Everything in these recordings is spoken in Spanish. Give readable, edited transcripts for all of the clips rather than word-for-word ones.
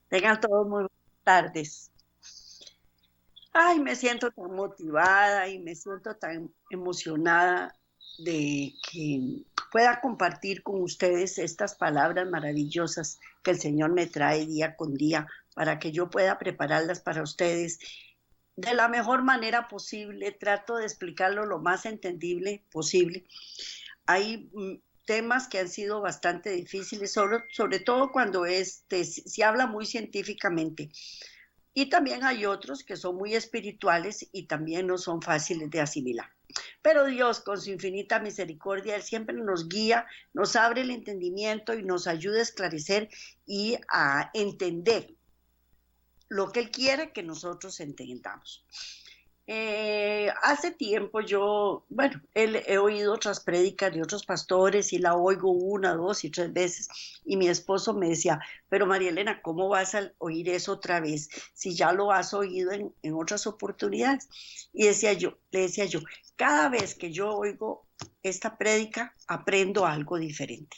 Tengan todos muy buenas tardes. Ay, me siento tan motivada y me siento tan emocionada de que pueda compartir con ustedes estas palabras maravillosas que el Señor me trae día con día para que yo pueda prepararlas para ustedes de la mejor manera posible. Trato de explicarlo lo más entendible posible. Hay temas que han sido bastante difíciles, sobre todo cuando se habla muy científicamente. Y también hay otros que son muy espirituales y también no son fáciles de asimilar. Pero Dios, con su infinita misericordia, Él siempre nos guía, nos abre el entendimiento y nos ayuda a esclarecer y a entender lo que Él quiere que nosotros entendamos. Hace tiempo he oído otras prédicas de otros pastores y la oigo una, dos y tres veces y mi esposo me decía, pero María Elena, ¿cómo vas a oír eso otra vez si ya lo has oído en otras oportunidades? Y le decía yo, cada vez que yo oigo esta prédica aprendo algo diferente,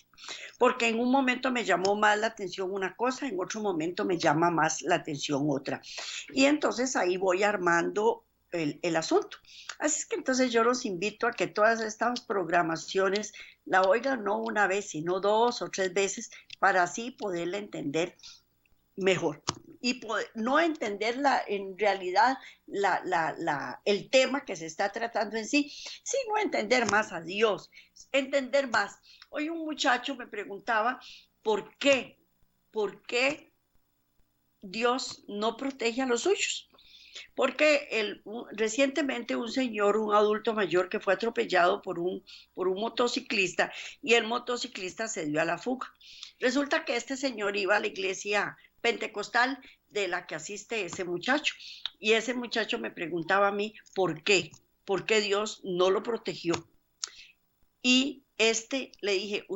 porque en un momento me llamó más la atención una cosa, en otro momento me llama más la atención otra. Y entonces ahí voy armando el asunto. Así es que entonces yo los invito a que todas estas programaciones la oigan no una vez, sino dos o tres veces para así poderla entender mejor y no entender en realidad el tema que se está tratando en sí, sino entender más a Dios, entender más. Hoy un muchacho me preguntaba por qué Dios no protege a los suyos. Porque recientemente un señor, un adulto mayor que fue atropellado por un motociclista y el motociclista se dio a la fuga. Resulta que este señor iba a la iglesia pentecostal de la que asiste ese muchacho y ese muchacho me preguntaba a mí por qué Dios no lo protegió. Y le dije,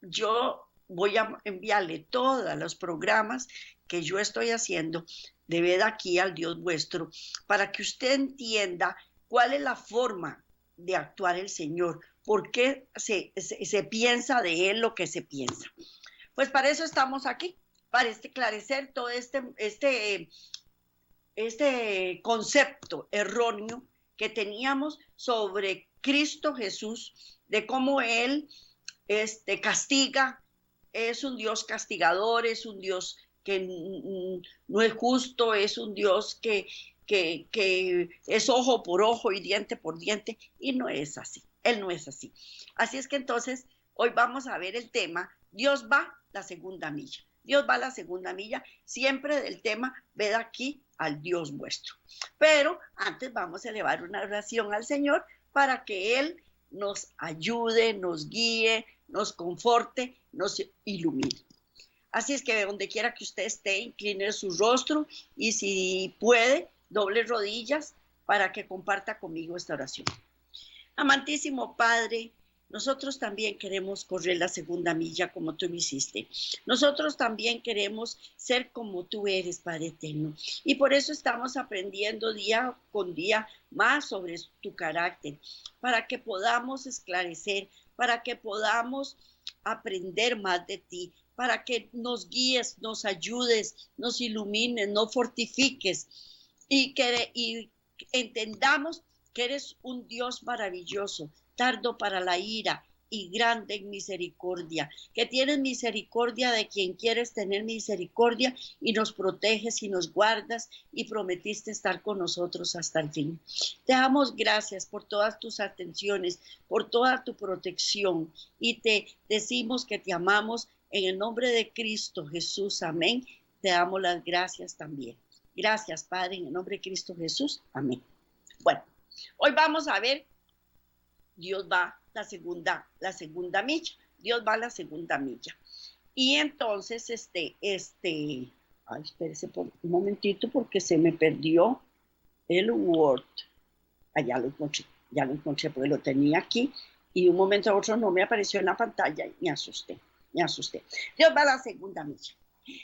yo voy a enviarle todos los programas que yo estoy haciendo de ver aquí al Dios vuestro para que usted entienda cuál es la forma de actuar el Señor, por qué se piensa de Él lo que se piensa. Pues para eso estamos aquí, para esclarecer todo este concepto erróneo que teníamos sobre Cristo Jesús, de cómo Él castiga, es un Dios castigador, es un Dios que no es justo, es un Dios que es ojo por ojo y diente por diente, y no es así, Él no es así. Así es que entonces hoy vamos a ver el tema, Dios va la segunda milla. Dios va a la segunda milla, siempre del tema, ved aquí al Dios vuestro. Pero antes vamos a elevar una oración al Señor para que Él nos ayude, nos guíe, nos conforte, nos ilumine. Así es que donde quiera que usted esté, incline su rostro y si puede, doble rodillas para que comparta conmigo esta oración. Amantísimo Padre, nosotros también queremos correr la segunda milla como tú lo hiciste. Nosotros también queremos ser como tú eres, Padre eterno. Y por eso estamos aprendiendo día con día más sobre tu carácter, para que podamos esclarecer, para que podamos aprender más de ti, para que nos guíes, nos ayudes, nos ilumines, nos fortifiques y entendamos que eres un Dios maravilloso, tardo para la ira y grande en misericordia, que tienes misericordia de quien quieres tener misericordia y nos proteges y nos guardas y prometiste estar con nosotros hasta el fin. Te damos gracias por todas tus atenciones, por toda tu protección y te decimos que te amamos en el nombre de Cristo Jesús. Amén. Te damos las gracias también. Gracias, Padre, en el nombre de Cristo Jesús. Amén. Bueno, hoy vamos a ver, Dios va la segunda milla. Dios va a la segunda milla. Y entonces, ay, espérese un momentito porque se me perdió el Word. Ya lo encontré porque lo tenía aquí y de un momento a otro no me apareció en la pantalla y me asusté. Dios va a la segunda milla.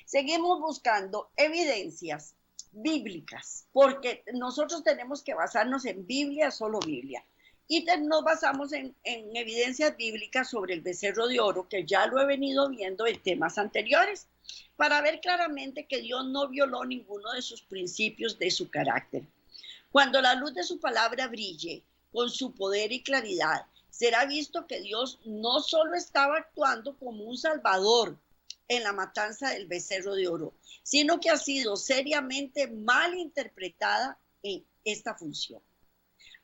Seguimos buscando evidencias bíblicas, porque nosotros tenemos que basarnos en Biblia, solo Biblia. Y nos basamos en evidencias bíblicas sobre el becerro de oro, que ya lo he venido viendo en temas anteriores. para ver claramente que Dios no violó ninguno de sus principios de su carácter. Cuando la luz de su palabra brille con su poder y claridad, será visto que Dios no solo estaba actuando como un salvador en la matanza del becerro de oro, sino que ha sido seriamente mal interpretada en esta función.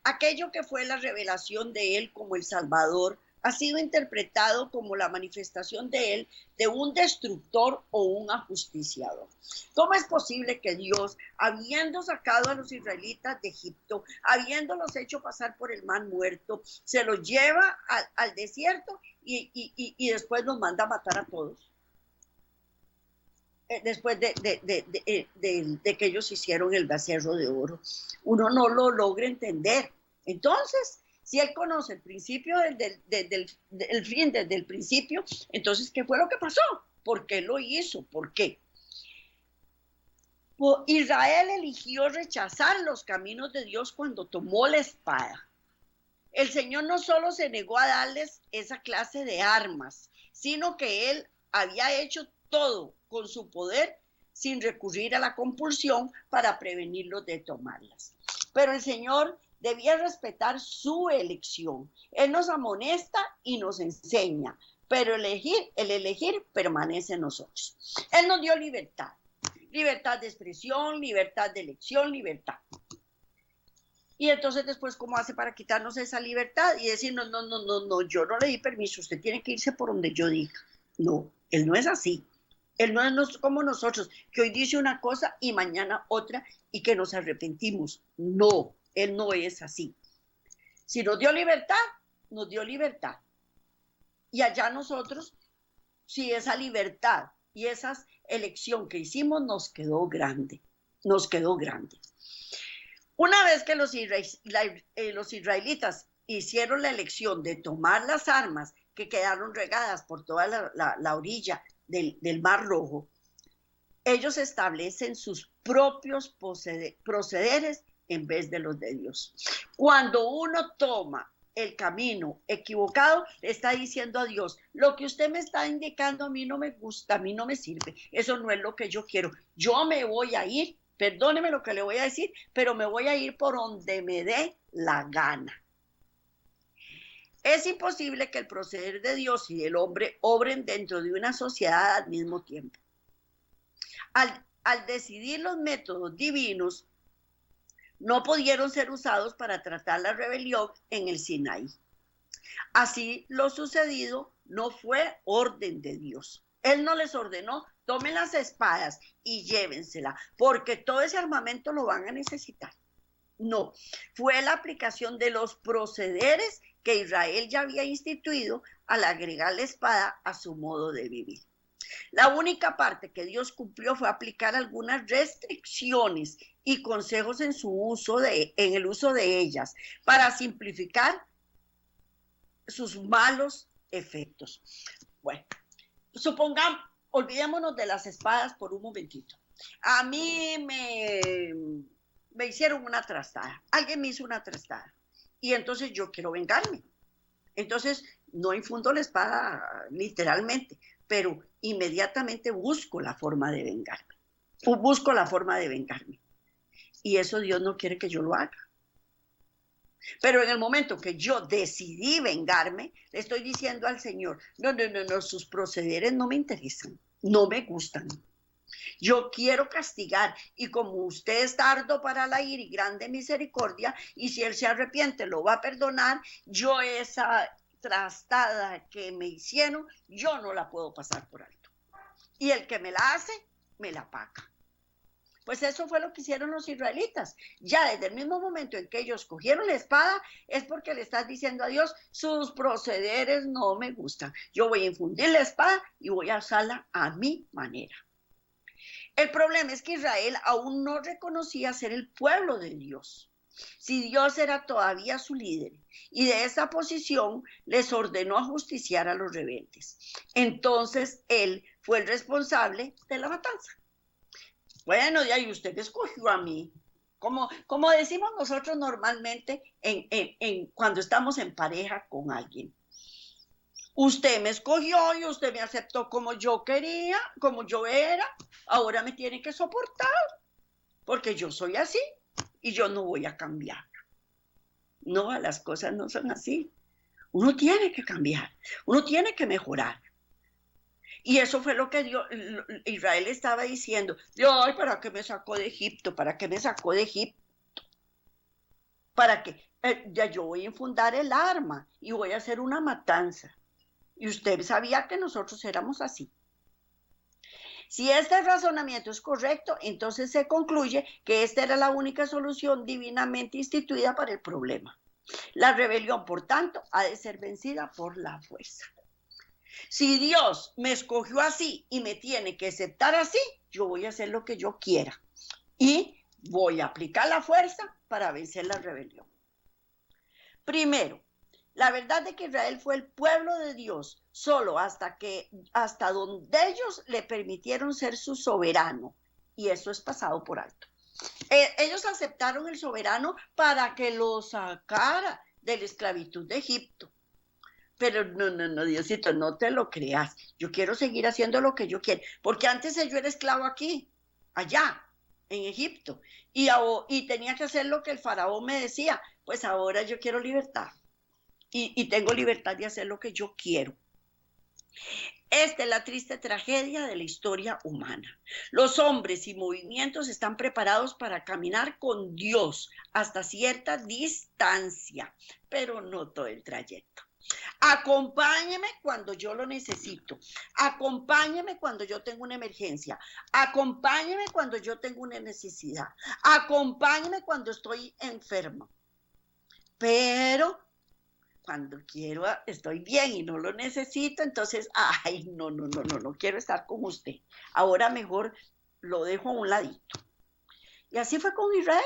Aquello que fue la revelación de él como el Salvador ha sido interpretado como la manifestación de él de un destructor o un ajusticiador. ¿Cómo es posible que Dios, habiendo sacado a los israelitas de Egipto, habiéndolos hecho pasar por el mar muerto, se los lleva al desierto y después los manda a matar a todos? Después de que ellos hicieron el becerro de oro. Uno no lo logra entender. Entonces, si él conoce el principio del fin desde el principio, entonces, ¿qué fue lo que pasó? ¿Por qué lo hizo? ¿Por qué? Israel eligió rechazar los caminos de Dios cuando tomó la espada. El Señor no solo se negó a darles esa clase de armas, sino que él había hecho todo con su poder sin recurrir a la compulsión para prevenirlos de tomarlas. Pero el Señor debía respetar su elección. Él nos amonesta y nos enseña, pero el elegir permanece en nosotros. Él nos dio libertad, libertad de expresión, libertad de elección, libertad. Y entonces después, ¿cómo hace para quitarnos esa libertad y decir, no, yo no le di permiso, usted tiene que irse por donde yo diga? No, él no es así. Él no es como nosotros, que hoy dice una cosa y mañana otra y que nos arrepentimos. No, él no es así. Si nos dio libertad, nos dio libertad. Y allá nosotros, si esa libertad y esa elección que hicimos nos quedó grande, nos quedó grande. Una vez que los israelitas hicieron la elección de tomar las armas que quedaron regadas por toda la orilla del Mar Rojo, ellos establecen sus propios procederes en vez de los de Dios. Cuando uno toma el camino equivocado, le está diciendo a Dios, lo que usted me está indicando a mí no me gusta, a mí no me sirve, eso no es lo que yo quiero, yo me voy a ir, perdóneme lo que le voy a decir, pero me voy a ir por donde me dé la gana. Es imposible que el proceder de Dios y del hombre obren dentro de una sociedad al mismo tiempo. Al decidir los métodos divinos, no pudieron ser usados para tratar la rebelión en el Sinaí. Así, lo sucedido no fue orden de Dios. Él no les ordenó, tomen las espadas y llévensela, porque todo ese armamento lo van a necesitar. No, fue la aplicación de los procederes que Israel ya había instituido al agregar la espada a su modo de vivir. La única parte que Dios cumplió fue aplicar algunas restricciones y consejos en el uso de ellas para simplificar sus malos efectos. Bueno, supongamos, olvidémonos de las espadas por un momentito. A mí me hicieron una trastada, alguien me hizo una trastada y entonces yo quiero vengarme. Entonces no infundo la espada literalmente, pero inmediatamente busco la forma de vengarme. Busco la forma de vengarme. Y eso Dios no quiere que yo lo haga. Pero en el momento que yo decidí vengarme, le estoy diciendo al Señor, no, sus procederes no me interesan, no me gustan. Yo quiero castigar, y como usted es tardo para la ira y grande misericordia, y si él se arrepiente lo va a perdonar, yo esa trastada que me hicieron, yo no la puedo pasar por alto. Y el que me la hace, me la paga. Pues eso fue lo que hicieron los israelitas. Ya desde el mismo momento en que ellos cogieron la espada, es porque le estás diciendo a Dios, sus procederes no me gustan. Yo voy a infundir la espada y voy a usarla a mi manera. El problema es que Israel aún no reconocía ser el pueblo de Dios. Si Dios era todavía su líder y de esa posición les ordenó ajusticiar a los rebeldes, entonces él fue el responsable de la matanza. Bueno, y ahí usted me escogió a mí. Como decimos nosotros normalmente cuando estamos en pareja con alguien. Usted me escogió y usted me aceptó como yo quería, como yo era. Ahora me tiene que soportar, porque yo soy así y yo no voy a cambiar. No, las cosas no son así. Uno tiene que cambiar, uno tiene que mejorar. Y eso fue lo que Israel estaba diciendo. Ay, ¿para qué me sacó de Egipto? ¿Para qué me sacó de Egipto? ¿Para qué? Ya yo voy a infundar el arma y voy a hacer una matanza. Y usted sabía que nosotros éramos así. Si este razonamiento es correcto, entonces se concluye que esta era la única solución divinamente instituida para el problema. La rebelión, por tanto, ha de ser vencida por la fuerza. Si Dios me escogió así y me tiene que aceptar así, yo voy a hacer lo que yo quiera y voy a aplicar la fuerza para vencer la rebelión. Primero, la verdad de que Israel fue el pueblo de Dios solo hasta donde ellos le permitieron ser su soberano, y eso es pasado por alto. Ellos aceptaron el soberano para que lo sacara de la esclavitud de Egipto. Pero no, Diosito, no te lo creas. Yo quiero seguir haciendo lo que yo quiero, porque antes yo era esclavo aquí, allá, en Egipto, y tenía que hacer lo que el faraón me decía. Pues ahora yo quiero libertad, y tengo libertad de hacer lo que yo quiero. Esta es la triste tragedia de la historia humana. Los hombres y movimientos están preparados para caminar con Dios hasta cierta distancia, pero no todo el trayecto. Acompáñeme cuando yo lo necesito. Acompáñeme cuando yo tengo una emergencia. Acompáñeme cuando yo tengo una necesidad. Acompáñeme cuando estoy enfermo. Pero cuando quiero, estoy bien y no lo necesito, entonces, ay, no quiero estar con usted. Ahora mejor lo dejo a un ladito. Y así fue con Israel.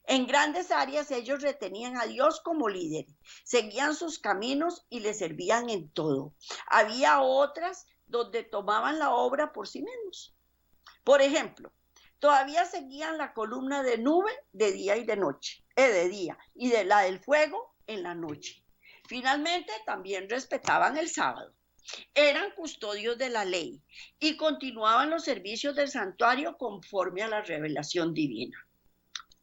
En grandes áreas ellos retenían a Dios como líder, seguían sus caminos y le servían en todo. Había otras donde tomaban la obra por sí mismos. Por ejemplo, todavía seguían la columna de nube de día y de noche, de día, y de la del fuego en la noche. Finalmente, también respetaban el sábado. Eran custodios de la ley y continuaban los servicios del santuario conforme a la revelación divina.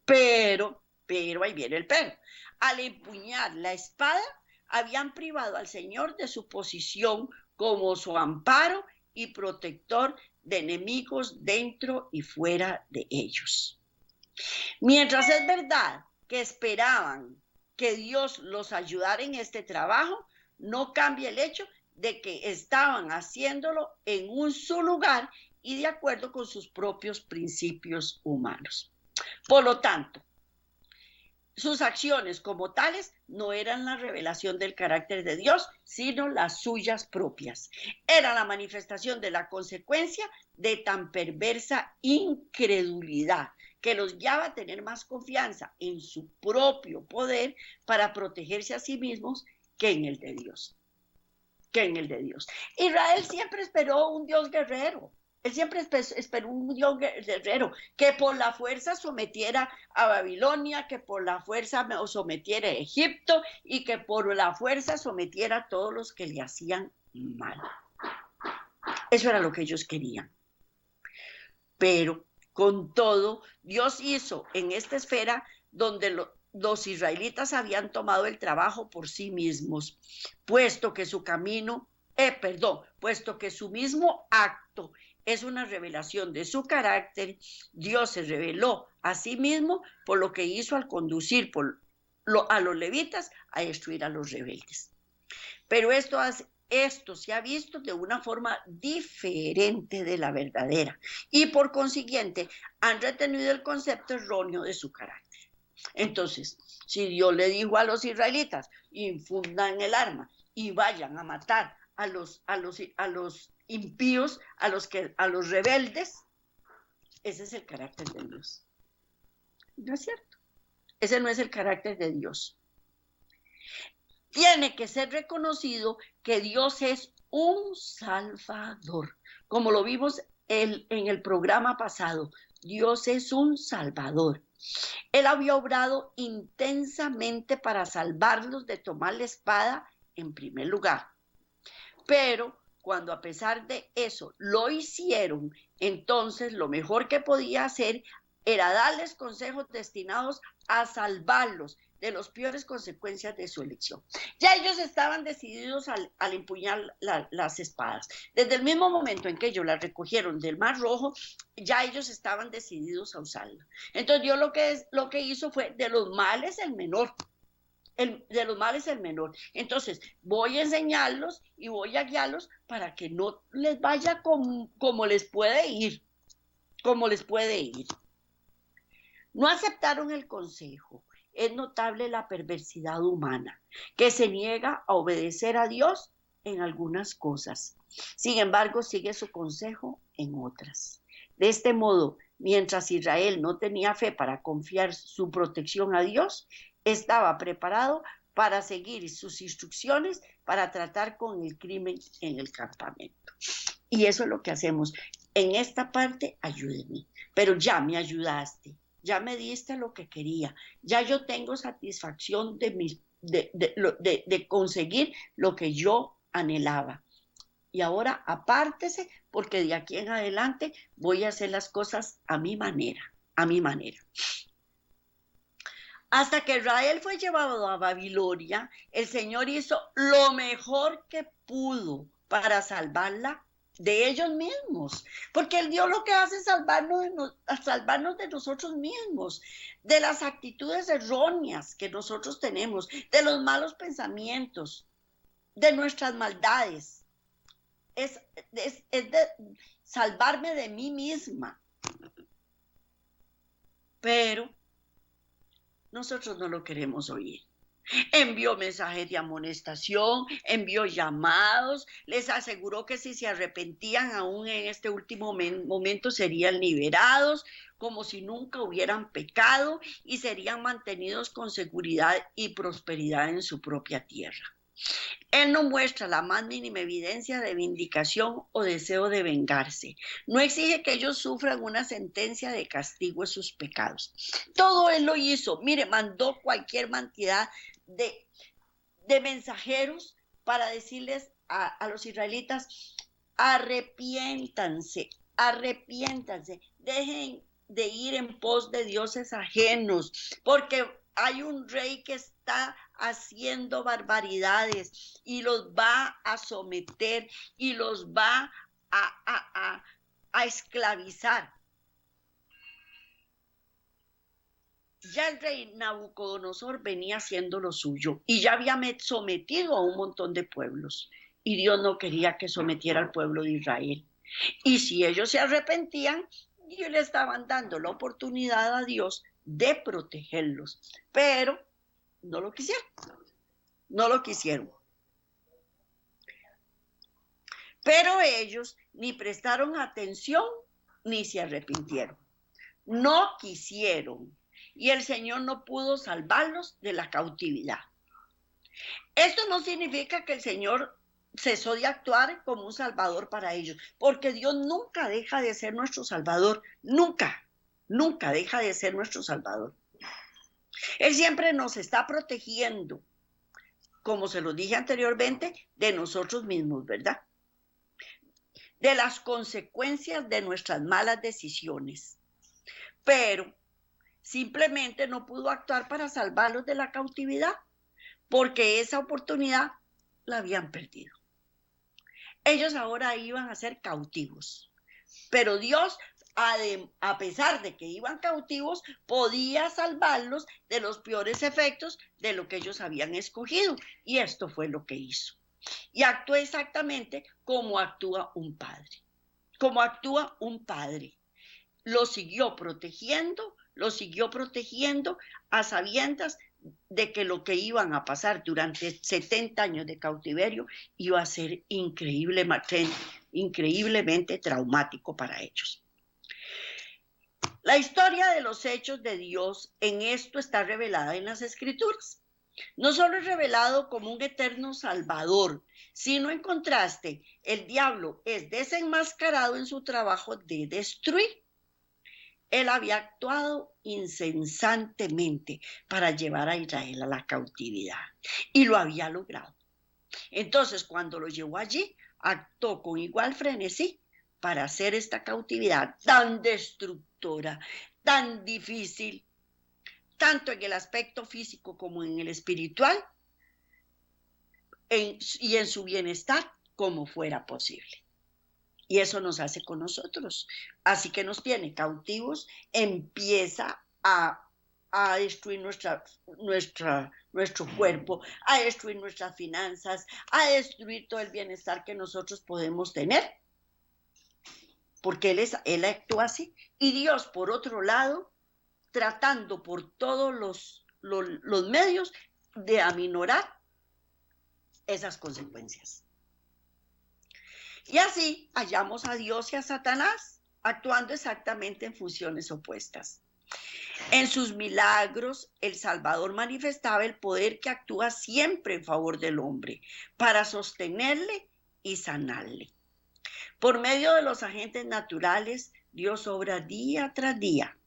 Pero ahí viene el pero. Al empuñar la espada, habían privado al Señor de su posición como su amparo y protector de enemigos dentro y fuera de ellos. Mientras es verdad que esperaban que Dios los ayudara en este trabajo, no cambia el hecho de que estaban haciéndolo en su lugar y de acuerdo con sus propios principios humanos. Por lo tanto, sus acciones como tales no eran la revelación del carácter de Dios, sino las suyas propias. Era la manifestación de la consecuencia de tan perversa incredulidad que los guiaba a tener más confianza en su propio poder para protegerse a sí mismos que en el de Dios. Israel siempre esperó un Dios guerrero. Él siempre esperó un Dios guerrero que por la fuerza sometiera a Babilonia, que por la fuerza sometiera a Egipto y que por la fuerza sometiera a todos los que le hacían mal. Eso era lo que ellos querían. Pero con todo, Dios hizo en esta esfera donde los israelitas habían tomado el trabajo por sí mismos, puesto que su mismo acto es una revelación de su carácter. Dios se reveló a sí mismo por lo que hizo al conducir a los levitas a destruir a los rebeldes. Pero esto se ha visto de una forma diferente de la verdadera y por consiguiente han retenido el concepto erróneo de su carácter. Entonces, si Dios le dijo a los israelitas, infundan el arma y vayan a matar a los impíos, a los rebeldes, ese es el carácter de Dios. No es cierto. Ese no es el carácter de Dios. Tiene que ser reconocido que Dios es un salvador. Como lo vimos en el programa pasado, Dios es un salvador. Él había obrado intensamente para salvarlos de tomar la espada en primer lugar. Pero cuando a pesar de eso lo hicieron, entonces lo mejor que podía hacer era darles consejos destinados a salvarlos de las peores consecuencias de su elección. Ya ellos estaban decididos al empuñar las espadas. Desde el mismo momento en que ellos las recogieron del Mar Rojo, ya ellos estaban decididos a usarla. Entonces Dios lo que hizo fue de los males el menor. De los males el menor. Entonces voy a enseñarlos y voy a guiarlos para que no les vaya como les puede ir. Como les puede ir. No aceptaron el consejo. Es notable la perversidad humana, que se niega a obedecer a Dios en algunas cosas. Sin embargo, sigue su consejo en otras. De este modo, mientras Israel no tenía fe para confiar su protección a Dios, estaba preparado para seguir sus instrucciones para tratar con el crimen en el campamento. Y eso es lo que hacemos. En esta parte, ayúdenme. Pero ya me ayudaste. Ya me diste lo que quería, ya yo tengo satisfacción de conseguir lo que yo anhelaba. Y ahora apártese, porque de aquí en adelante voy a hacer las cosas a mi manera, a mi manera. Hasta que Israel fue llevado a Babilonia, el Señor hizo lo mejor que pudo para salvarla de ellos mismos, porque el Dios lo que hace es salvarnos de nosotros mismos, de las actitudes erróneas que nosotros tenemos, de los malos pensamientos, de nuestras maldades. Es de salvarme de mí misma. Pero nosotros no lo queremos oír. Envió mensajes de amonestación, envió llamados, les aseguró que si se arrepentían aún en este último momento serían liberados, como si nunca hubieran pecado y serían mantenidos con seguridad y prosperidad en su propia tierra. Él no muestra la más mínima evidencia de vindicación o deseo de vengarse. No exige que ellos sufran una sentencia de castigo de sus pecados. Todo él lo hizo. Mire, mandó cualquier cantidad de mensajeros para decirles a los israelitas, arrepiéntanse, dejen de ir en pos de dioses ajenos, porque hay un rey que está haciendo barbaridades y los va a someter y los va a esclavizar. Ya el rey Nabucodonosor venía haciendo lo suyo y ya había sometido a un montón de pueblos y Dios no quería que sometiera al pueblo de Israel. Y si ellos se arrepentían, ellos le estaban dando la oportunidad a Dios de protegerlos, pero no lo quisieron, no lo quisieron. Pero ellos ni prestaron atención ni se arrepintieron, no quisieron. Y el Señor no pudo salvarlos de la cautividad. Esto no significa que el Señor cesó de actuar como un salvador para ellos, porque Dios nunca deja de ser nuestro salvador, nunca deja de ser nuestro salvador. Él siempre nos está protegiendo, como se lo dije anteriormente, de nosotros mismos, ¿verdad? De las consecuencias de nuestras malas decisiones. Pero simplemente no pudo actuar para salvarlos de la cautividad, porque esa oportunidad la habían perdido. Ellos ahora iban a ser cautivos, pero Dios, a pesar de que iban cautivos, podía salvarlos de los peores efectos de lo que ellos habían escogido, y esto fue lo que hizo. Y actuó exactamente como actúa un padre. Como actúa un padre. Lo siguió protegiendo a sabiendas de que lo que iban a pasar durante 70 años de cautiverio iba a ser increíblemente traumático para ellos. La historia de los hechos de Dios en esto está revelada en las Escrituras. No solo es revelado como un eterno salvador, sino en contraste, el diablo es desenmascarado en su trabajo de destruir. Él había actuado incesantemente para llevar a Israel a la cautividad y lo había logrado. Entonces, cuando lo llevó allí, actuó con igual frenesí para hacer esta cautividad tan destructora, tan difícil, tanto en el aspecto físico como en el espiritual, y en su bienestar, como fuera posible. Y eso nos hace con nosotros. Así que nos tiene cautivos, empieza a destruir nuestro cuerpo, a destruir nuestras finanzas, a destruir todo el bienestar que nosotros podemos tener, porque Él actúa así. Y Dios, por otro lado, tratando por todos los medios de aminorar esas consecuencias. Y así hallamos a Dios y a Satanás actuando exactamente en funciones opuestas. En sus milagros, el Salvador manifestaba el poder que actúa siempre en favor del hombre, para sostenerle y sanarle. Por medio de los agentes naturales, Dios obra día tras día,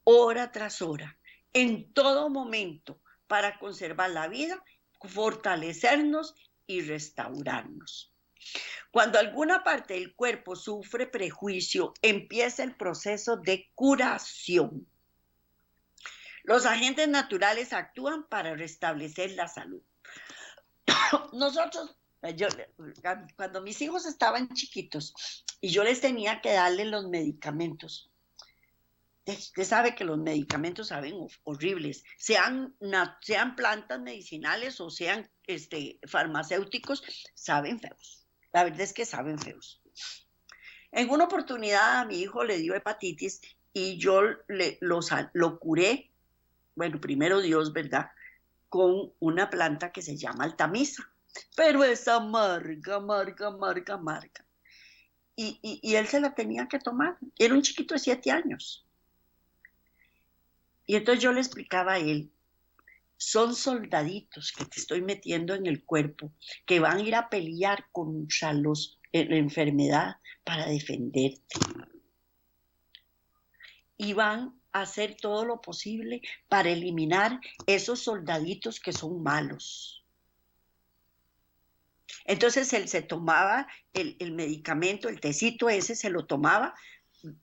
hora tras hora, en todo momento, para conservar la vida, fortalecernos y restaurarnos. Cuando alguna parte del cuerpo sufre prejuicio, empieza el proceso de curación. Los agentes naturales actúan para restablecer la salud. Nosotros, cuando mis hijos estaban chiquitos y yo les tenía que darle los medicamentos, usted sabe que los medicamentos saben horribles, sean plantas medicinales o sean farmacéuticos, saben feos. La verdad es que saben feos. En una oportunidad a mi hijo le dio hepatitis y yo lo curé, bueno, primero Dios, ¿verdad?, con una planta que se llama altamisa, pero es amarga, amarga, amarga, amarga. Y él se la tenía que tomar. Era un chiquito de 7 años. Y entonces yo le explicaba a él, son soldaditos que te estoy metiendo en el cuerpo, que van a ir a pelear contra la enfermedad para defenderte. Y van a hacer todo lo posible para eliminar esos soldaditos que son malos. Entonces él se tomaba el medicamento, el tecito ese, se lo tomaba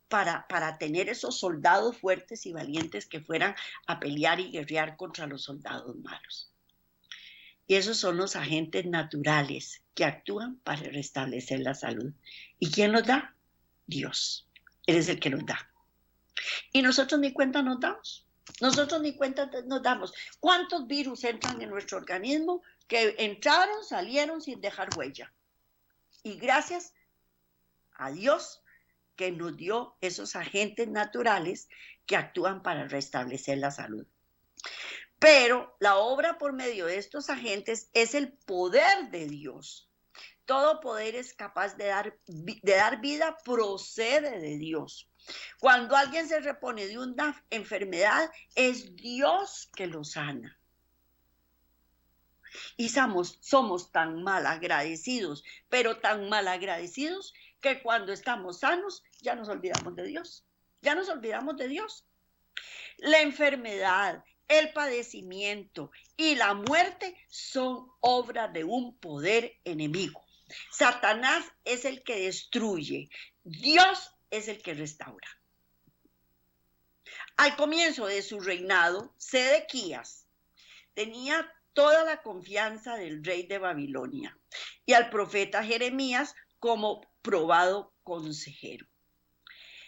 para tener esos soldados fuertes y valientes que fueran a pelear y guerrear contra los soldados malos. Y esos son los agentes naturales que actúan para restablecer la salud. ¿Y quién los da? Dios. Él es el que los da. Y nosotros ni cuenta nos damos. Nosotros ni cuenta nos damos. ¿Cuántos virus entran en nuestro organismo que entraron, salieron sin dejar huella? Y gracias a Dios que nos dio esos agentes naturales que actúan para restablecer la salud. Pero la obra por medio de estos agentes es el poder de Dios. Todo poder es capaz de dar vida, procede de Dios. Cuando alguien se repone de una enfermedad, es Dios que lo sana. Y somos tan mal agradecidos, pero tan mal agradecidos, que cuando estamos sanos ya nos olvidamos de Dios. Ya nos olvidamos de Dios. La enfermedad, el padecimiento y la muerte son obra de un poder enemigo. Satanás es el que destruye, Dios es el que restaura. Al comienzo de su reinado, Sedequías tenía toda la confianza del rey de Babilonia y al profeta Jeremías como probado consejero.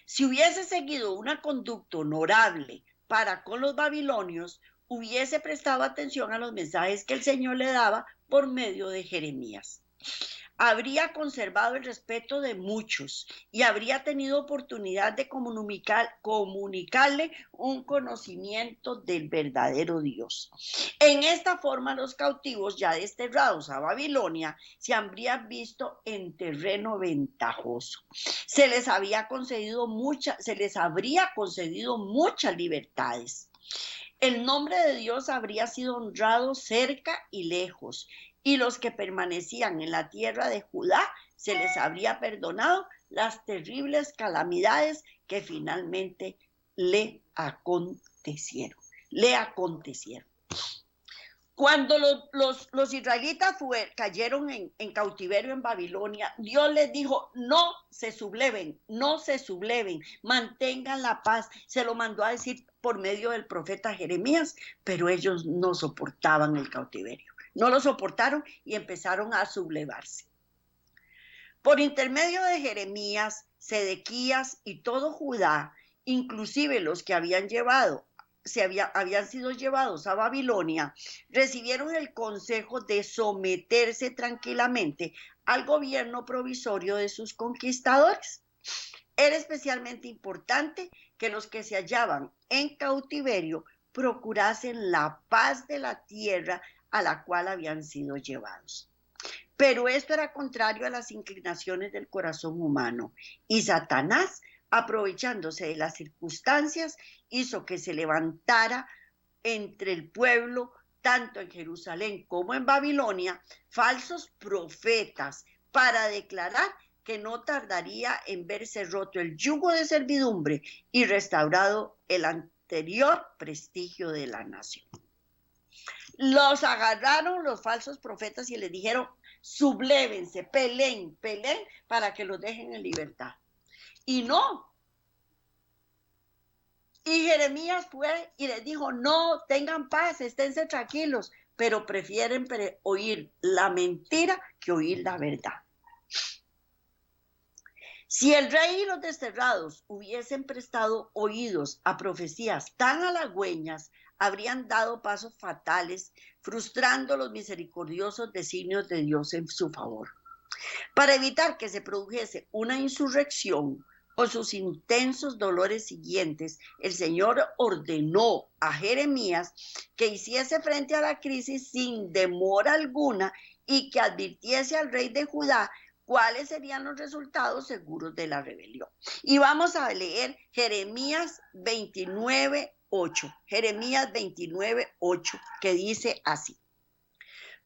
Si hubiese seguido una conducta honorable para con los babilonios, hubiese prestado atención a los mensajes que el Señor le daba por medio de Jeremías. Habría conservado el respeto de muchos y habría tenido oportunidad de comunicarle un conocimiento del verdadero Dios. En esta forma, los cautivos ya desterrados a Babilonia se habrían visto en terreno ventajoso. Se les habría concedido muchas libertades. El nombre de Dios habría sido honrado cerca y lejos, y los que permanecían en la tierra de Judá se les habría perdonado las terribles calamidades que finalmente le acontecieron. Cuando los israelitas cayeron en cautiverio en Babilonia, Dios les dijo, no se subleven, no se subleven, mantengan la paz. Se lo mandó a decir por medio del profeta Jeremías, pero ellos no soportaban el cautiverio. No lo soportaron y empezaron a sublevarse. Por intermedio de Jeremías, Sedequías y todo Judá, inclusive los que habían sido llevados a Babilonia, recibieron el consejo de someterse tranquilamente al gobierno provisorio de sus conquistadores. Era especialmente importante que los que se hallaban en cautiverio procurasen la paz de la tierra a la cual habían sido llevados. Pero esto era contrario a las inclinaciones del corazón humano, y Satanás, aprovechándose de las circunstancias, hizo que se levantara entre el pueblo, tanto en Jerusalén como en Babilonia, falsos profetas para declarar que no tardaría en verse roto el yugo de servidumbre y restaurado el anterior prestigio de la nación. Los agarraron los falsos profetas y les dijeron, sublévense, peleen para que los dejen en libertad. Y no. Y Jeremías fue y les dijo, no, tengan paz, esténse tranquilos, pero prefieren oír la mentira que oír la verdad. Si el rey y los desterrados hubiesen prestado oídos a profecías tan halagüeñas, habrían dado pasos fatales, frustrando los misericordiosos designios de Dios en su favor. Para evitar que se produjese una insurrección o sus intensos dolores siguientes, el Señor ordenó a Jeremías que hiciese frente a la crisis sin demora alguna y que advirtiese al rey de Judá cuáles serían los resultados seguros de la rebelión. Y vamos a leer Jeremías 29:8. Jeremías 29:8, que dice así.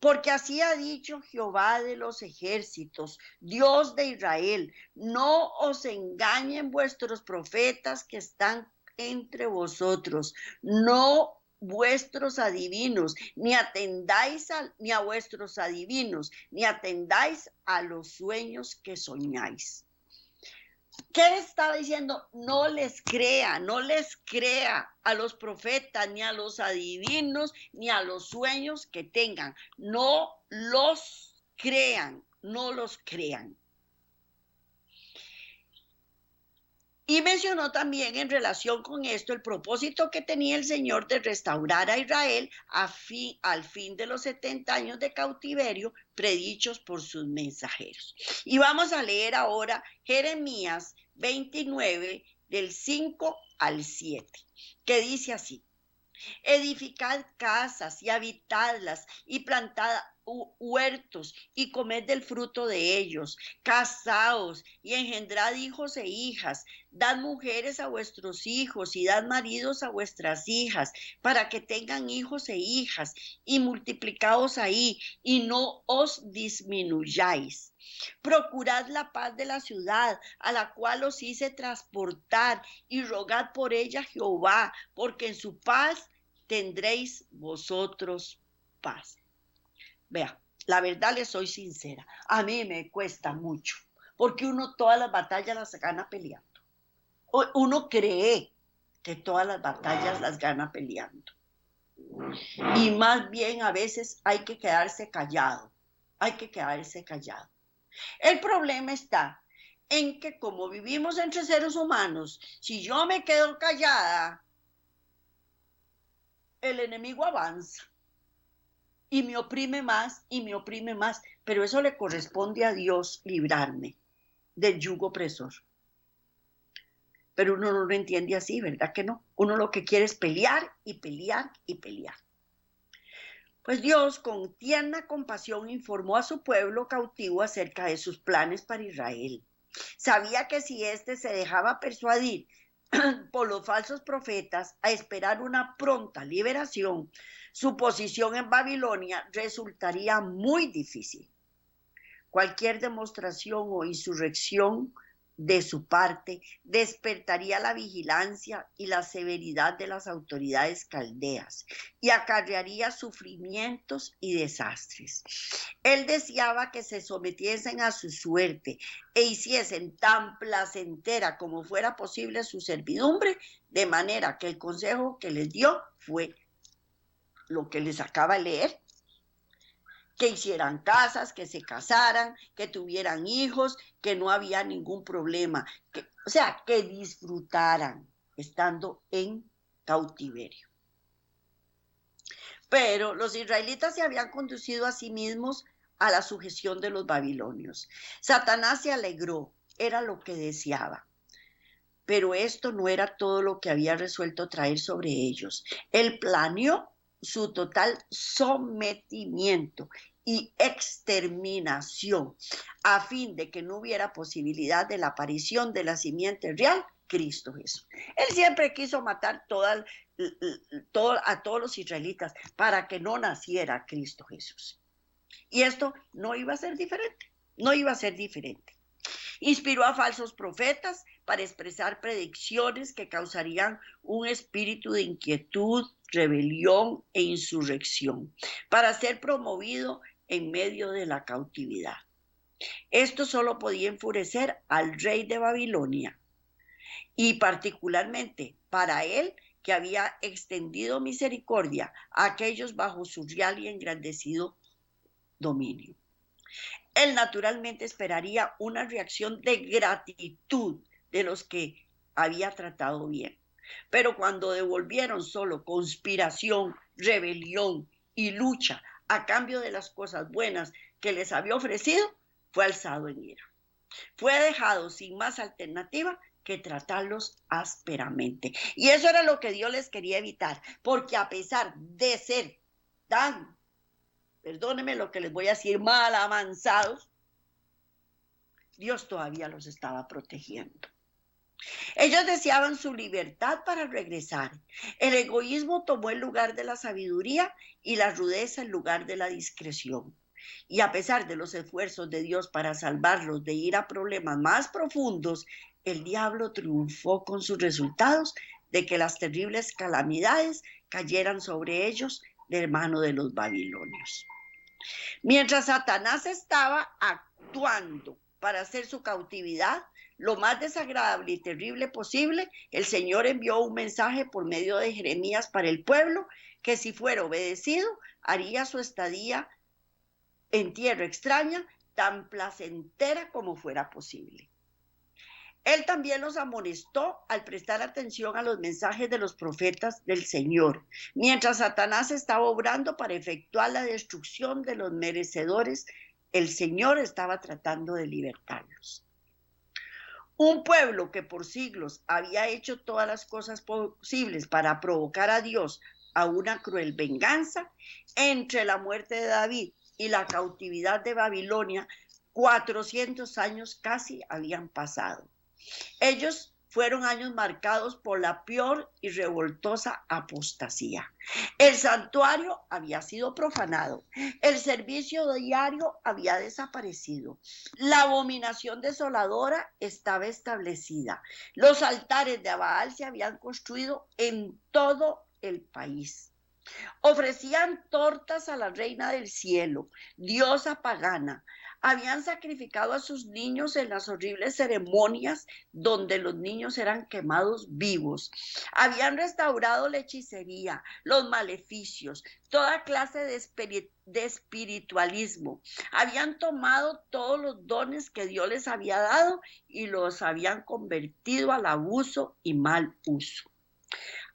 Porque así ha dicho Jehová de los ejércitos, Dios de Israel, no os engañen vuestros profetas que están entre vosotros, no vuestros adivinos, ni atendáis ni a vuestros adivinos, ni atendáis a los sueños que soñáis. ¿Qué estaba diciendo? No les crea a los profetas, ni a los adivinos, ni a los sueños que tengan. No los crean, no los crean. Y mencionó también en relación con esto el propósito que tenía el Señor de restaurar a Israel al fin de los 70 años de cautiverio predichos por sus mensajeros. Y vamos a leer ahora Jeremías 29 del 5 al 7, que dice así. Edificad casas y habitadlas y plantad huertos y comed del fruto de ellos. Casaos y engendrad hijos e hijas. Dad mujeres a vuestros hijos y dad maridos a vuestras hijas, para que tengan hijos e hijas, y multiplicaos ahí y no os disminuyáis. Procurad la paz de la ciudad, a la cual os hice transportar, y rogad por ella a Jehová, porque en su paz tendréis vosotros paz. Vea, la verdad les soy sincera, a mí me cuesta mucho, porque uno todas las batallas las gana peleando. Uno cree que todas las batallas las gana peleando. Y más bien a veces hay que quedarse callado, El problema está en que como vivimos entre seres humanos, si yo me quedo callada, el enemigo avanza y me oprime más, pero eso le corresponde a Dios librarme del yugo opresor. Pero uno no lo entiende así, ¿verdad que no? Uno lo que quiere es pelear y pelear y pelear. Pues Dios, con tierna compasión, informó a su pueblo cautivo acerca de sus planes para Israel. Sabía que si éste se dejaba persuadir por los falsos profetas a esperar una pronta liberación, su posición en Babilonia resultaría muy difícil. Cualquier demostración o insurrección de su parte, despertaría la vigilancia y la severidad de las autoridades caldeas y acarrearía sufrimientos y desastres. Él deseaba que se sometiesen a su suerte e hiciesen tan placentera como fuera posible su servidumbre, de manera que el consejo que les dio fue lo que les acaba de leer: que hicieran casas, que se casaran, que tuvieran hijos, que no había ningún problema, o sea, que disfrutaran estando en cautiverio. Pero los israelitas se habían conducido a sí mismos a la sujeción de los babilonios. Satanás se alegró, era lo que deseaba. Pero esto no era todo lo que había resuelto traer sobre ellos. Él planeó su total sometimiento y exterminación a fin de que no hubiera posibilidad de la aparición de la simiente real, Cristo Jesús. Él siempre quiso matar a todos los israelitas para que no naciera Cristo Jesús. Y esto no iba a ser diferente, no iba a ser diferente. Inspiró a falsos profetas para expresar predicciones que causarían un espíritu de inquietud, rebelión e insurrección, para ser promovido en medio de la cautividad. Esto solo podía enfurecer al rey de Babilonia, y particularmente para él, que había extendido misericordia a aquellos bajo su real y engrandecido dominio. Él naturalmente esperaría una reacción de gratitud de los que había tratado bien. Pero cuando devolvieron solo conspiración, rebelión y lucha a cambio de las cosas buenas que les había ofrecido, fue alzado en ira. Fue dejado sin más alternativa que tratarlos ásperamente. Y eso era lo que Dios les quería evitar, porque a pesar de ser tan, perdónenme lo que les voy a decir, mal avanzados, Dios todavía los estaba protegiendo. Ellos deseaban su libertad para regresar. El egoísmo tomó el lugar de la sabiduría y la rudeza el lugar de la discreción. Y a pesar de los esfuerzos de Dios para salvarlos de ir a problemas más profundos, el diablo triunfó con sus resultados de que las terribles calamidades cayeran sobre ellos de mano de los babilonios. Mientras Satanás estaba actuando para hacer su cautividad lo más desagradable y terrible posible, el Señor envió un mensaje por medio de Jeremías para el pueblo, que si fuera obedecido, haría su estadía en tierra extraña tan placentera como fuera posible. Él también los amonestó al prestar atención a los mensajes de los profetas del Señor, mientras Satanás estaba obrando para efectuar la destrucción de los merecedores. El Señor estaba tratando de libertarlos. Un pueblo que por siglos había hecho todas las cosas posibles para provocar a Dios a una cruel venganza, entre la muerte de David y la cautividad de Babilonia, 400 años casi habían pasado. Ellos fueron años marcados por la peor y revoltosa apostasía. El santuario había sido profanado, el servicio diario había desaparecido, la abominación desoladora estaba establecida, los altares de Baal se habían construido en todo el país. Ofrecían tortas a la reina del cielo, diosa pagana. Habían sacrificado a sus niños en las horribles ceremonias donde los niños eran quemados vivos. Habían restaurado la hechicería, los maleficios, toda clase de espiritualismo. Habían tomado todos los dones que Dios les había dado y los habían convertido al abuso y mal uso.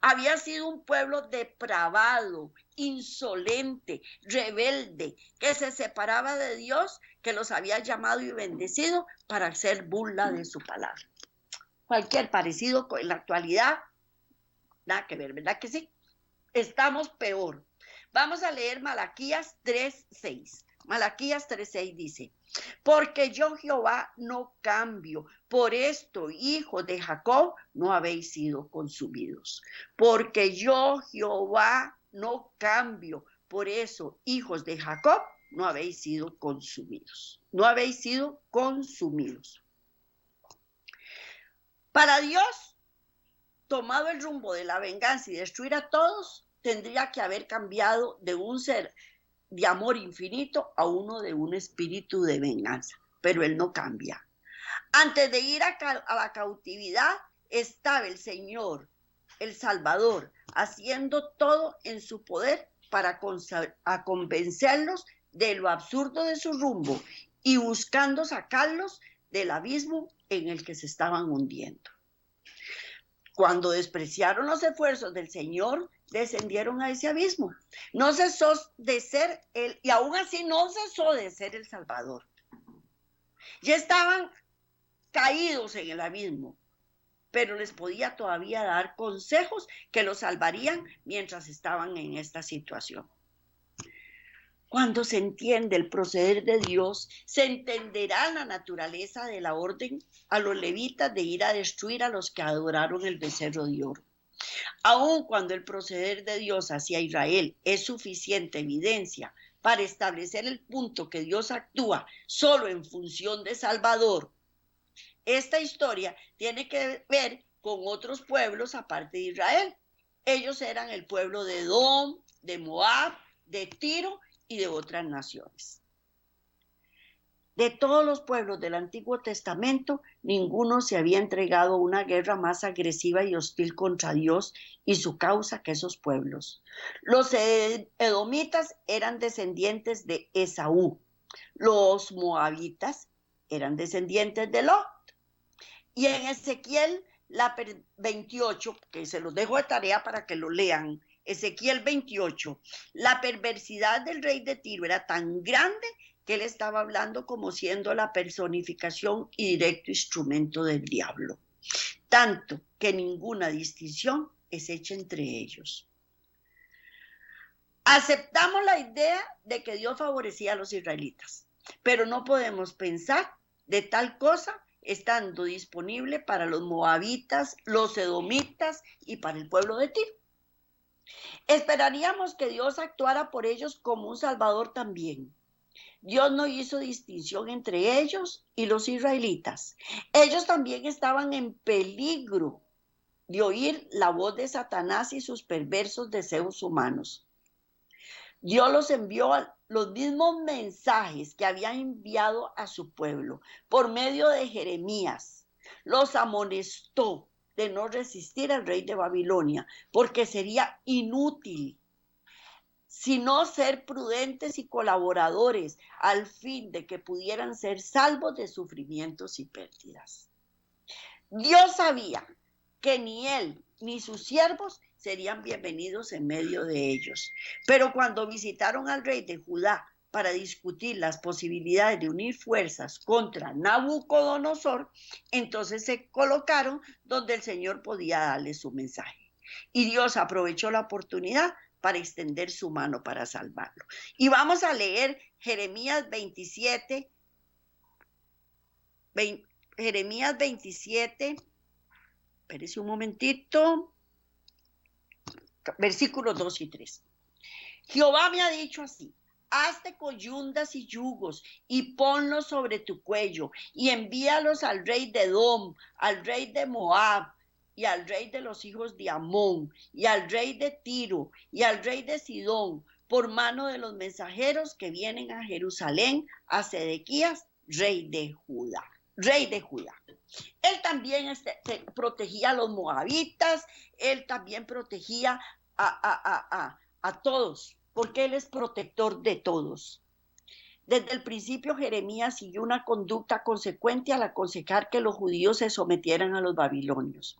Había sido un pueblo depravado, insolente, rebelde, que se separaba de Dios, que los había llamado y bendecido para hacer burla de su palabra. Cualquier parecido en la actualidad, nada que ver, ¿verdad que sí? Estamos peor. Vamos a leer Malaquías 3:6. Malaquías 3:6 dice: porque yo Jehová no cambio, por esto, hijos de Jacob, no habéis sido consumidos. Porque yo Jehová no cambio, por eso, hijos de Jacob, no habéis sido consumidos. No habéis sido consumidos. Para Dios, tomado el rumbo de la venganza y destruir a todos, tendría que haber cambiado de un ser de amor infinito a uno de un espíritu de venganza, pero Él no cambia. Antes de ir a la cautividad, estaba el Señor, el Salvador, haciendo todo en su poder para convencerlos de lo absurdo de su rumbo y buscando sacarlos del abismo en el que se estaban hundiendo. Cuando despreciaron los esfuerzos del Señor, descendieron a ese abismo. No cesó de ser Él, y aún así no cesó de ser el Salvador. Ya estaban caídos en el abismo, pero les podía todavía dar consejos que los salvarían mientras estaban en esta situación. Cuando se entiende el proceder de Dios, se entenderá la naturaleza de la orden a los levitas de ir a destruir a los que adoraron el becerro de oro. Aun cuando el proceder de Dios hacia Israel es suficiente evidencia para establecer el punto que Dios actúa solo en función de Salvador, esta historia tiene que ver con otros pueblos aparte de Israel. Ellos eran el pueblo de Edom, de Moab, de Tiro y de otras naciones. De todos los pueblos del Antiguo Testamento, ninguno se había entregado a una guerra más agresiva y hostil contra Dios y su causa que esos pueblos. Los edomitas eran descendientes de Esaú. Los moabitas eran descendientes de Lot. Y en Ezequiel 28, que se los dejo de tarea para que lo lean, Ezequiel 28, la perversidad del rey de Tiro era tan grande que él estaba hablando como siendo la personificación y directo instrumento del diablo, tanto que ninguna distinción es hecha entre ellos. Aceptamos la idea de que Dios favorecía a los israelitas, pero no podemos pensar de tal cosa estando disponible para los moabitas, los edomitas y para el pueblo de Tiro. Esperaríamos que Dios actuara por ellos como un salvador también. Dios no hizo distinción entre ellos y los israelitas. Ellos también estaban en peligro de oír la voz de Satanás y sus perversos deseos humanos. Dios los envió a los mismos mensajes que había enviado a su pueblo por medio de Jeremías. Los amonestó de no resistir al rey de Babilonia, porque sería inútil, sino ser prudentes y colaboradores al fin de que pudieran ser salvos de sufrimientos y pérdidas. Dios sabía que ni él ni sus siervos serían bienvenidos en medio de ellos. Pero cuando visitaron al rey de Judá para discutir las posibilidades de unir fuerzas contra Nabucodonosor, entonces se colocaron donde el Señor podía darles su mensaje. Y Dios aprovechó la oportunidad para extender su mano para salvarlo. Y vamos a leer Jeremías 27, espérese un momentito, versículos 2 y 3. Jehová me ha dicho así: hazte coyundas y yugos y ponlos sobre tu cuello y envíalos al rey de Edom, al rey de Moab y al rey de los hijos de Amón y al rey de Tiro y al rey de Sidón por mano de los mensajeros que vienen a Jerusalén a Sedequías, rey de Judá. Rey de Judá. Él también protegía a los moabitas, él también protegía a todos, porque él es protector de todos. Desde el principio Jeremías siguió una conducta consecuente al aconsejar que los judíos se sometieran a los babilonios.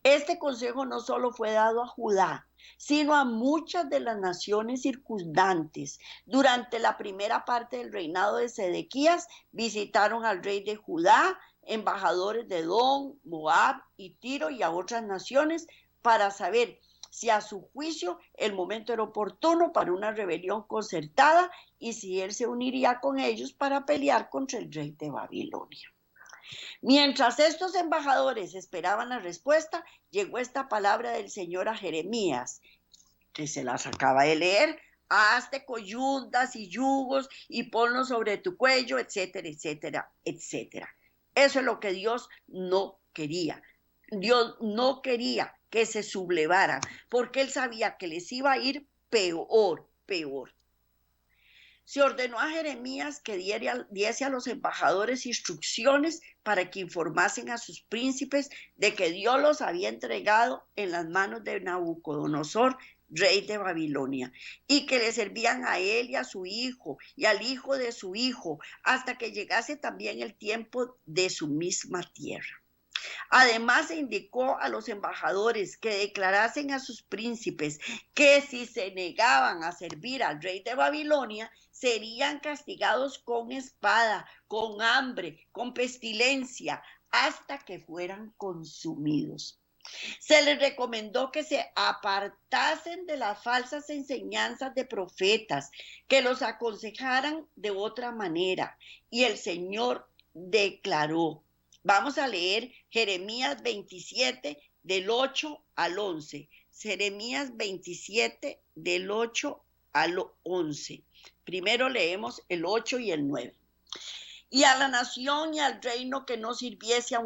Este consejo no solo fue dado a Judá, sino a muchas de las naciones circundantes. Durante la primera parte del reinado de Sedequías visitaron al rey de Judá, embajadores de Edom, Moab y Tiro y a otras naciones para saber si a su juicio el momento era oportuno para una rebelión concertada y si él se uniría con ellos para pelear contra el rey de Babilonia. Mientras estos embajadores esperaban la respuesta, llegó esta palabra del Señor a Jeremías, que se las acaba de leer: hazte coyundas y yugos y ponlos sobre tu cuello, etcétera, etcétera, etcétera. Eso es lo que Dios no quería. Dios no quería que se sublevaran, porque él sabía que les iba a ir peor, peor. Se ordenó a Jeremías que diese a los embajadores instrucciones para que informasen a sus príncipes de que Dios los había entregado en las manos de Nabucodonosor, rey de Babilonia, y que le servían a él y a su hijo y al hijo de su hijo, hasta que llegase también el tiempo de su misma tierra. Además, se indicó a los embajadores que declarasen a sus príncipes que si se negaban a servir al rey de Babilonia, serían castigados con espada, con hambre, con pestilencia, hasta que fueran consumidos. Se les recomendó que se apartasen de las falsas enseñanzas de profetas, que los aconsejaran de otra manera. Y el Señor declaró. Vamos a leer Jeremías 27 del 8 al 11. Jeremías 27 del 8 al 11. Primero leemos el 8 y el 9. Y a la nación y al reino que no sirviese a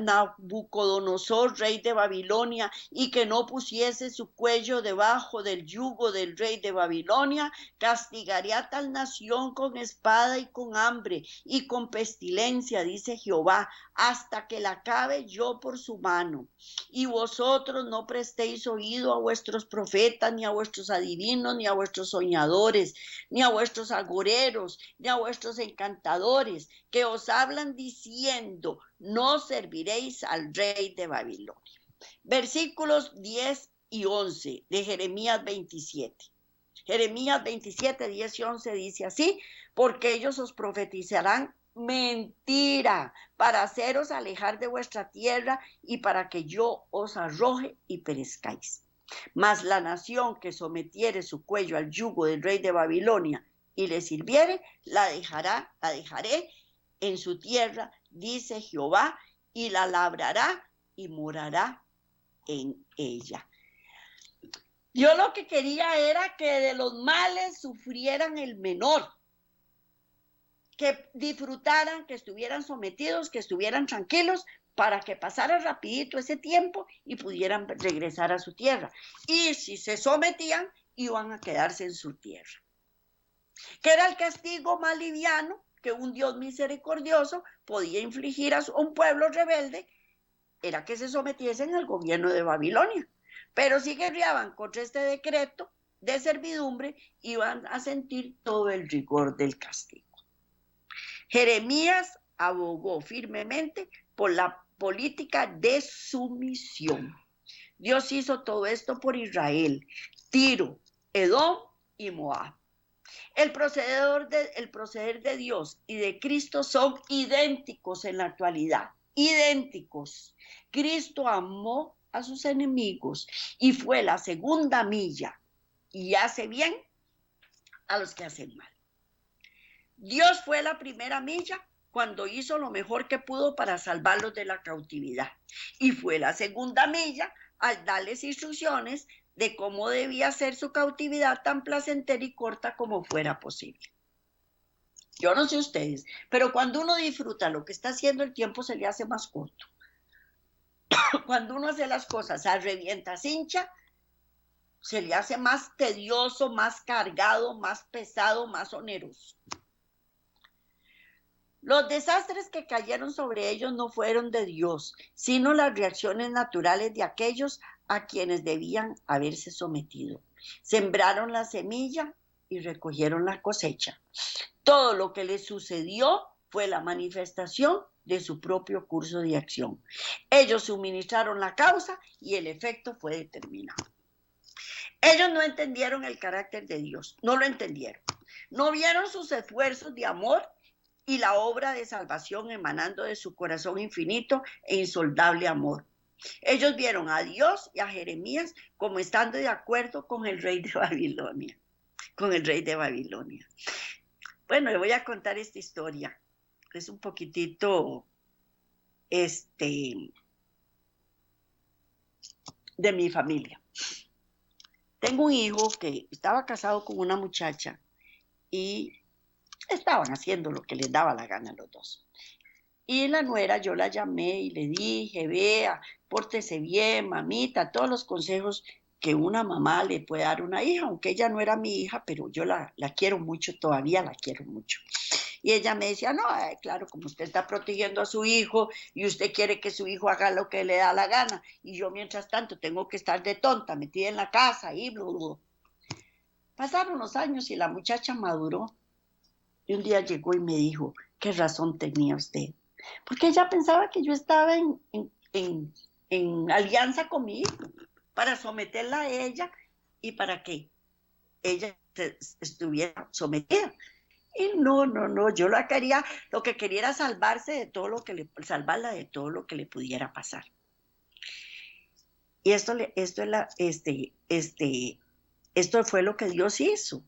Nabucodonosor, rey de Babilonia, y que no pusiese su cuello debajo del yugo del rey de Babilonia, castigaré a tal nación con espada y con hambre y con pestilencia, dice Jehová, hasta que la acabe yo por su mano. Y vosotros no prestéis oído a vuestros profetas, ni a vuestros adivinos, ni a vuestros soñadores, ni a vuestros agoreros, ni a vuestros encantadores, que os hablan diciendo, no serviréis al rey de Babilonia. Versículos 10 y 11 de Jeremías 27. Jeremías 27, 10 y 11 dice así, porque ellos os profetizarán mentira para haceros alejar de vuestra tierra y para que yo os arroje y perezcáis. Mas la nación que sometiere su cuello al yugo del rey de Babilonia y le sirviere, la dejaré en su tierra, dice Jehová, y la labrará y morará en ella. Dios lo que quería era que de los males sufrieran el menor, que disfrutaran, que estuvieran sometidos, que estuvieran tranquilos, para que pasara rapidito ese tiempo y pudieran regresar a su tierra. Y si se sometían, iban a quedarse en su tierra. Que era el castigo más liviano que un Dios misericordioso podía infligir a un pueblo rebelde, era que se sometiesen al gobierno de Babilonia. Pero si guerreaban contra este decreto de servidumbre, iban a sentir todo el rigor del castigo. Jeremías abogó firmemente por la política de sumisión. Dios hizo todo esto por Israel, Tiro, Edom y Moab. El proceder de Dios y de Cristo son idénticos en la actualidad, idénticos. Cristo amó a sus enemigos y fue la segunda milla y hace bien a los que hacen mal. Dios fue la primera milla cuando hizo lo mejor que pudo para salvarlos de la cautividad y fue la segunda milla al darles instrucciones de cómo debía ser su cautividad tan placentera y corta como fuera posible. Yo no sé ustedes, pero cuando uno disfruta lo que está haciendo, el tiempo se le hace más corto. Cuando uno hace las cosas a revientas hincha, se le hace más tedioso, más cargado, más pesado, más oneroso. Los desastres que cayeron sobre ellos no fueron de Dios, sino las reacciones naturales de aquellos a quienes debían haberse sometido. Sembraron la semilla y recogieron la cosecha. Todo lo que les sucedió fue la manifestación de su propio curso de acción. Ellos suministraron la causa y el efecto fue determinado. Ellos no entendieron el carácter de Dios, no lo entendieron. No vieron sus esfuerzos de amor y la obra de salvación emanando de su corazón infinito e insondable amor. Ellos vieron a Dios y a Jeremías como estando de acuerdo con el rey de Babilonia, Bueno, le voy a contar esta historia. Es un poquitito, de mi familia. Tengo un hijo que estaba casado con una muchacha y estaban haciendo lo que les daba la gana a los dos. Y la nuera yo la llamé y le dije, vea, pórtese bien, mamita, todos los consejos que una mamá le puede dar a una hija, aunque ella no era mi hija, pero yo la quiero mucho, todavía la quiero mucho. Y ella me decía, no, claro, como usted está protegiendo a su hijo y usted quiere que su hijo haga lo que le da la gana, y yo mientras tanto tengo que estar de tonta, metida en la casa y blu, blu. Pasaron los años y la muchacha maduró y un día llegó y me dijo, ¿qué razón tenía usted? Porque ella pensaba que yo estaba en alianza con mi hijo para someterla a ella y para que ella estuviera sometida. Y no, no, no, yo la quería, lo que quería era salvarse de todo lo que salvarla de todo lo que le pudiera pasar. Y esto fue lo que Dios hizo.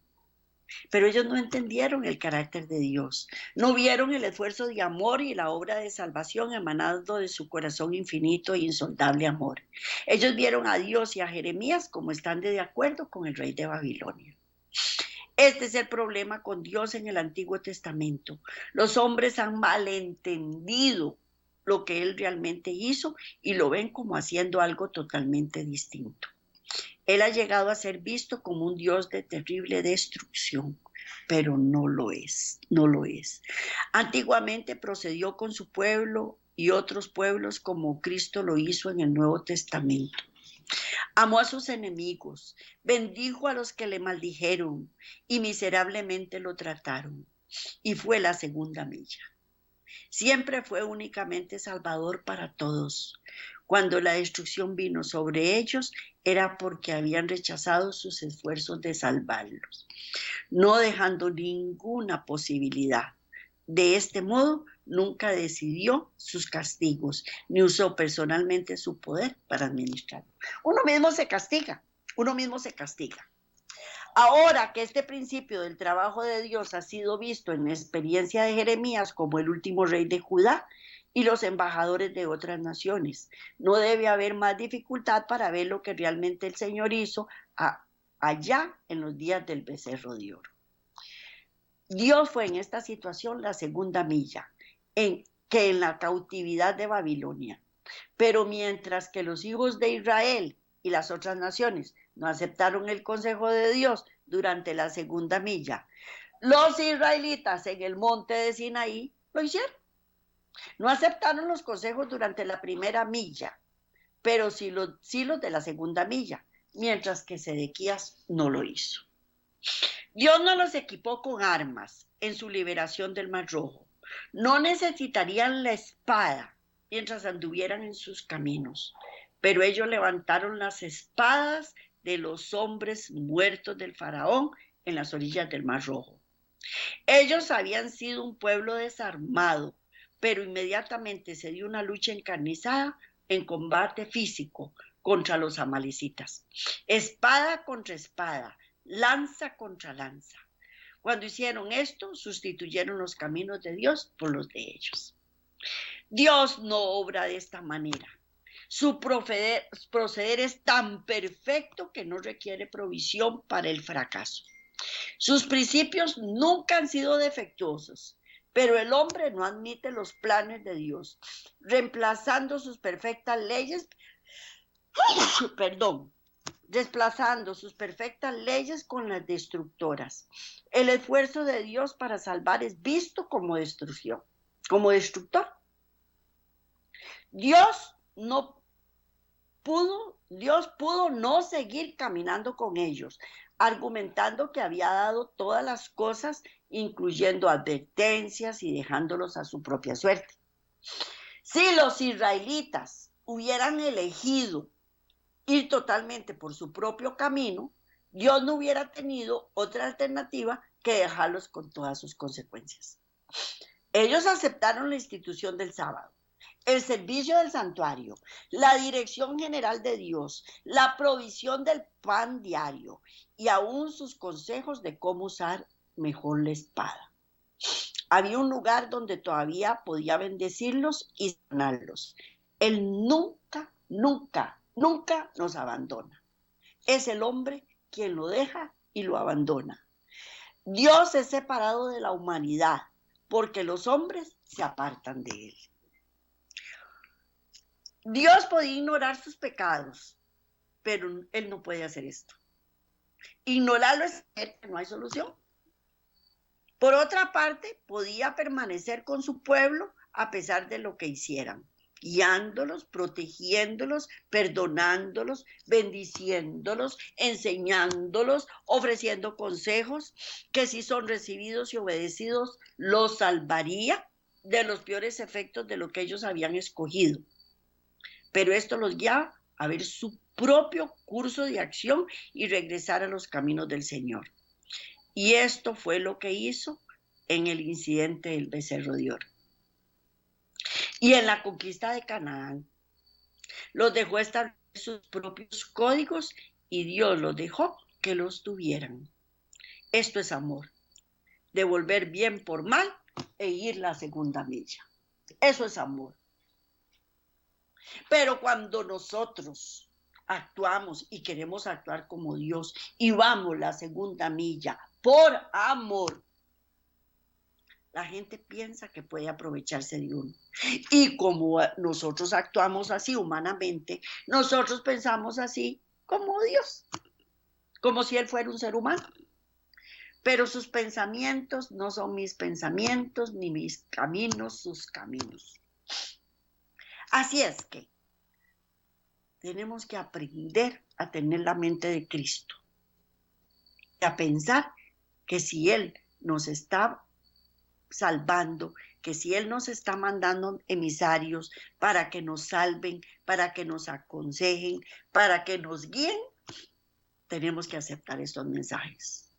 Pero ellos no entendieron el carácter de Dios, no vieron el esfuerzo de amor y la obra de salvación emanando de su corazón infinito e insondable amor. Ellos vieron a Dios y a Jeremías como están de acuerdo con el rey de Babilonia. Este es el problema con Dios en el Antiguo Testamento. Los hombres han malentendido lo que Él realmente hizo y lo ven como haciendo algo totalmente distinto. Él ha llegado a ser visto como un Dios de terrible destrucción, pero no lo es, no lo es. Antiguamente procedió con su pueblo y otros pueblos como Cristo lo hizo en el Nuevo Testamento. Amó a sus enemigos, bendijo a los que le maldijeron y miserablemente lo trataron. Y fue la segunda milla. Siempre fue únicamente salvador para todos. Cuando la destrucción vino sobre ellos, era porque habían rechazado sus esfuerzos de salvarlos, no dejando ninguna posibilidad. De este modo, nunca decidió sus castigos, ni usó personalmente su poder para administrarlo. Uno mismo se castiga, uno mismo se castiga. Ahora que este principio del trabajo de Dios ha sido visto en la experiencia de Jeremías como el último rey de Judá y los embajadores de otras naciones, no debe haber más dificultad para ver lo que realmente el Señor hizo allá en los días del becerro de oro. Dios fue en esta situación la segunda milla, que en la cautividad de Babilonia. Pero mientras que los hijos de Israel y las otras naciones no aceptaron el consejo de Dios durante la segunda milla, los israelitas en el monte de Sinaí lo hicieron. No aceptaron los consejos durante la primera milla, pero sí los de la segunda milla, mientras que Sedequías no lo hizo. Dios no los equipó con armas en su liberación del Mar Rojo. No necesitarían la espada mientras anduvieran en sus caminos, pero ellos levantaron las espadas de los hombres muertos del faraón en las orillas del Mar Rojo. Ellos habían sido un pueblo desarmado, pero inmediatamente se dio una lucha encarnizada en combate físico contra los amalecitas. Espada contra espada, lanza contra lanza. Cuando hicieron esto, sustituyeron los caminos de Dios por los de ellos. Dios no obra de esta manera. Su proceder es tan perfecto que no requiere provisión para el fracaso. Sus principios nunca han sido defectuosos, pero el hombre no admite los planes de Dios, reemplazando sus perfectas leyes, desplazando sus perfectas leyes con las destructoras. El esfuerzo de Dios para salvar es visto como destrucción, como destructor. Dios pudo no seguir caminando con ellos, argumentando que había dado todas las cosas, incluyendo advertencias y dejándolos a su propia suerte. Si los israelitas hubieran elegido ir totalmente por su propio camino, Dios no hubiera tenido otra alternativa que dejarlos con todas sus consecuencias. Ellos aceptaron la institución del sábado, el servicio del santuario, la dirección general de Dios, la provisión del pan diario y aún sus consejos de cómo usar mejor la espada. Había un lugar donde todavía podía bendecirlos y sanarlos. Él nunca, nunca, nunca nos abandona. Es el hombre quien lo deja y lo abandona. Dios es separado de la humanidad porque los hombres se apartan de él. Dios podía ignorar sus pecados, pero él no puede hacer esto. Ignorarlo es saber que no hay solución. Por otra parte, podía permanecer con su pueblo a pesar de lo que hicieran, guiándolos, protegiéndolos, perdonándolos, bendiciéndolos, enseñándolos, ofreciendo consejos que si son recibidos y obedecidos los salvaría de los peores efectos de lo que ellos habían escogido. Pero esto los guiaba a ver su propio curso de acción y regresar a los caminos del Señor. Y esto fue lo que hizo en el incidente del becerro de oro. Y en la conquista de Canaán, los dejó establecer sus propios códigos y Dios los dejó que los tuvieran. Esto es amor, devolver bien por mal e ir la segunda milla. Eso es amor. Pero cuando nosotros actuamos y queremos actuar como Dios y vamos la segunda milla por amor, la gente piensa que puede aprovecharse de uno. Y como nosotros actuamos así humanamente, nosotros pensamos así como Dios, como si Él fuera un ser humano. Pero sus pensamientos no son mis pensamientos, ni mis caminos sus caminos. Así es que tenemos que aprender a tener la mente de Cristo y a pensar que si Él nos está salvando, que si Él nos está mandando emisarios para que nos salven, para que nos aconsejen, para que nos guíen, tenemos que aceptar estos mensajes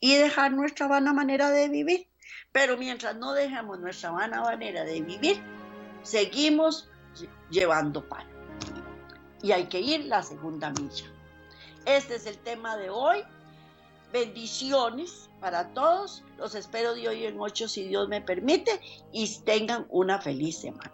y dejar nuestra vana manera de vivir. Pero mientras no dejemos nuestra vana manera de vivir, seguimos llevando pan. Y hay que ir la segunda milla. Este es el tema de hoy. Bendiciones para todos. Los espero de hoy en 8 si Dios me permite y tengan una feliz semana.